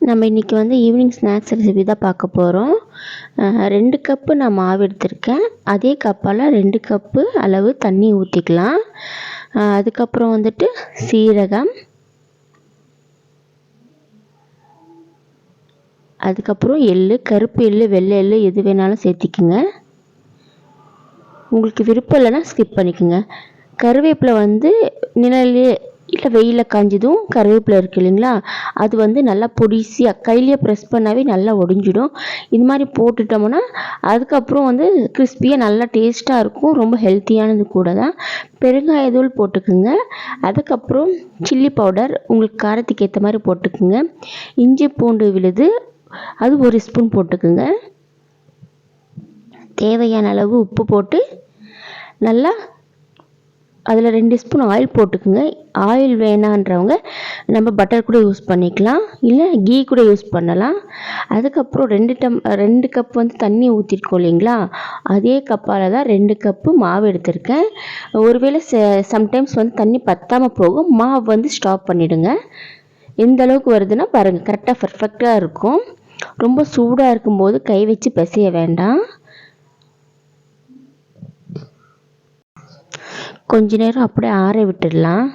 நம்ம இன்றைக்கி வந்து ஈவினிங் ஸ்நாக்ஸ் ரெசிபி தான் பார்க்க போகிறோம். 2 கப்பு நான் மாவு எடுத்திருக்கேன். அதே கப்பால் 2 கப்பு அளவு தண்ணி ஊற்றிக்கலாம். அதுக்கப்புறம் வந்துட்டு சீரகம், அதுக்கப்புறம் எள்ளு, கருப்பு எள்ளு, வெள்ளை எள்ளு எது வேணாலும் சேர்த்திக்குங்க. உங்களுக்கு விருப்பம் இல்லைன்னா ஸ்கிப் பண்ணிக்கோங்க. கருவேப்பிலை வந்து நிழல்லே இல்லை வெயிலில் காஞ்சதும் கருவேப்பிலை இருக்குது இல்லைங்களா, அது வந்து நல்லா பொடிசியாக கையிலேயே ப்ரெஸ் பண்ணாவே நல்லா ஒடிஞ்சிடும். இது மாதிரி போட்டுட்டோம்னா அதுக்கப்புறம் வந்து கிறிஸ்பியாக நல்லா டேஸ்ட்டாக இருக்கும். ரொம்ப ஹெல்த்தியானது கூட தான். பெருங்காயத்தூள் போட்டுக்குங்க. அதுக்கப்புறம் சில்லி பவுடர் உங்களுக்கு காரத்துக்கு ஏற்ற மாதிரி போட்டுக்குங்க. இஞ்சி பூண்டு விழுது அது 1 ஸ்பூன் போட்டுக்குங்க. தேவையான அளவு உப்பு போட்டு நல்லா அதில் 2 ஸ்பூன் ஆயில் போட்டுக்குங்க. ஆயில் வேணான்றவங்க நம்ம பட்டர் கூட யூஸ் பண்ணிக்கலாம், இல்லை கீ கூட யூஸ் பண்ணலாம். அதுக்கப்புறம் 2 கப் வந்து தண்ணி ஊற்றிருக்கோம் இல்லைங்களா, அதே கப்பால் தான் 2 கப்பு மாவு எடுத்திருக்கேன். ஒருவேளை சம்டைம்ஸ் வந்து தண்ணி பற்றாமல் போகும், மாவு வந்து ஸ்டாப் பண்ணிவிடுங்க. எந்த அளவுக்கு வருதுன்னா பாருங்கள், கரெக்டாக பர்ஃபெக்டாக இருக்கும். ரொம்ப சூடாக இருக்கும்போது கை வச்சு பிசைய வேண்டாம். கொஞ்ச நேரம் அப்படியே ஆற விட்டுடலாம்.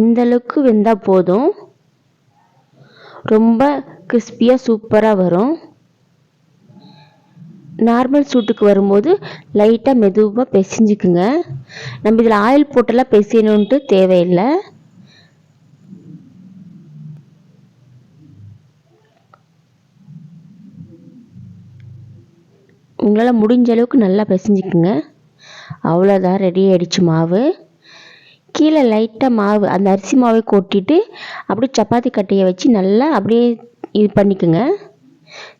இந்த அளவுக்கு வெந்தால் போதும். ரொம்ப கிறிஸ்பியாக சூப்பராக வரும். நார்மல் சூட்டுக்கு வரும்போது லைட்டாக மெதுவாக பிசைஞ்சுக்குங்க. நம்ம இதில் ஆயில் போட்டெல்லாம் பிசையணுன்ட்டு தேவையில்லை. உங்களால் முடிஞ்ச அளவுக்கு நல்லா பிசைஞ்சிக்குங்க. அவ்வளோதான், ரெடி ஆகிடுச்சு மாவு. கீழே லைட்டாக மாவு அந்த அரிசி மாவை கொட்டிட்டு அப்படியே சப்பாத்தி கட்டையை வச்சு நல்லா அப்படியே இது பண்ணிக்கோங்க.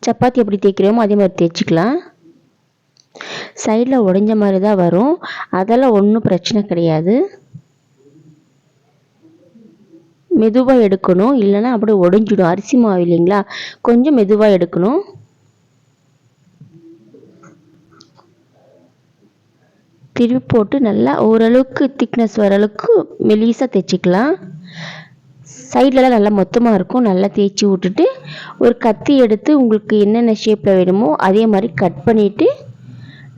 சப்பாத்தி எப்படி தேய்க்கிறோமோ அதே மாதிரி தேய்ச்சிக்கலாம். சைடில் உடைஞ்ச மாதிரி தான் வரும், அதெல்லாம் ஒன்றும் பிரச்சனை கிடையாது. மெதுவாக எடுக்கணும், இல்லைன்னா அப்படியே உடைஞ்சிடும். அரிசி மாவு இல்லைங்களா, கொஞ்சம் மெதுவாக எடுக்கணும். திருப்பி போட்டு நல்லா ஓரளவுக்கு திக்னஸ் வர அளவுக்கு மெலிசாக தைச்சிக்கலாம். சைட்லலாம் நல்லா மொத்தமாக இருக்கும். நல்லா தேய்ச்சி விட்டுட்டு ஒரு கத்தி எடுத்து உங்களுக்கு என்னென்ன ஷேப்பில் வேணுமோ அதே மாதிரி கட் பண்ணிவிட்டு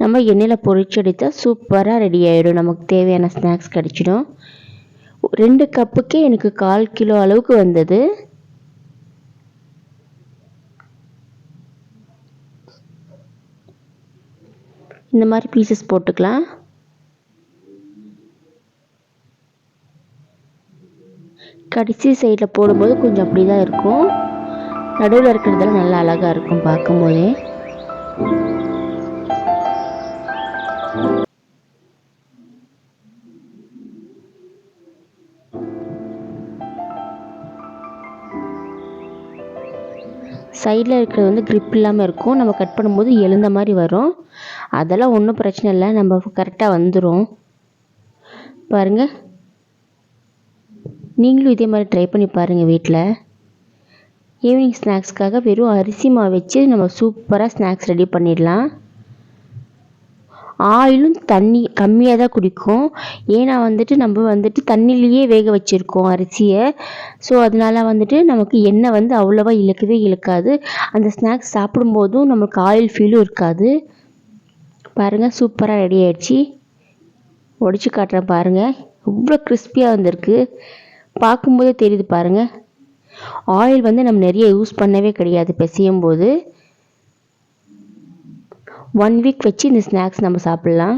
நம்ம எண்ணெயில் பொரிச்சு எடுத்தால் சூப்பராக ரெடி ஆகிடும். நமக்கு தேவையான ஸ்நாக்ஸ் கிடச்சிடும். 2 கப்புக்கே எனக்கு 1/4 கிலோ அளவுக்கு வந்தது. இந்த மாதிரி பீசஸ் போட்டுக்கலாம். கடைசி சைடில் போடும்போது கொஞ்சம் அப்படி தான் இருக்கும். நடுவில் இருக்கிறதெல்லாம் நல்லா அழகாக இருக்கும் பார்க்கும்போதே. சைடில் இருக்கிறது வந்து க்ரிப் இல்லாமல் இருக்கும். நம்ம கட் பண்ணும்போது எழுந்த மாதிரி வரும். அதெல்லாம் ஒன்றும் பிரச்சனை இல்லை, நம்ம கரெக்டாக வந்துடும். பாருங்கள், நீங்களும் இதே மாதிரி ட்ரை பண்ணி பாருங்கள் வீட்டில். ஈவினிங் ஸ்நாக்ஸ்க்காக வெறும் அரிசி மாவு வச்சு நம்ம சூப்பராக ஸ்நாக்ஸ் ரெடி பண்ணிடலாம். ஆயிலும் தண்ணி கம்மியாக தான் குடிக்கும். ஏன்னா வந்துட்டு நம்ம வந்துட்டு தண்ணிலேயே வேக வச்சுருக்கோம் அரிசியை. ஸோ அதனால வந்துட்டு நமக்கு எண்ணெய் வந்து அவ்வளோவா இழுக்காது. அந்த ஸ்நாக்ஸ் சாப்பிடும்போதும் நமக்கு ஆயில் ஃபீலும் இருக்காது. பாருங்கள், சூப்பராக ரெடி ஆகிடுச்சு. உடச்சி காட்டுறேன் பாருங்கள், இவ்வளோ கிறிஸ்பியாக வந்திருக்கு. பார்க்கும்போதே தெரியுது பாருங்கள். ஆயில் வந்து நம்ம நிறைய யூஸ் பண்ணவே கிடையாது பிசையும் போது. 1 வீக் வச்சு இந்த ஸ்நாக்ஸ் நம்ம சாப்பிட்லாம்.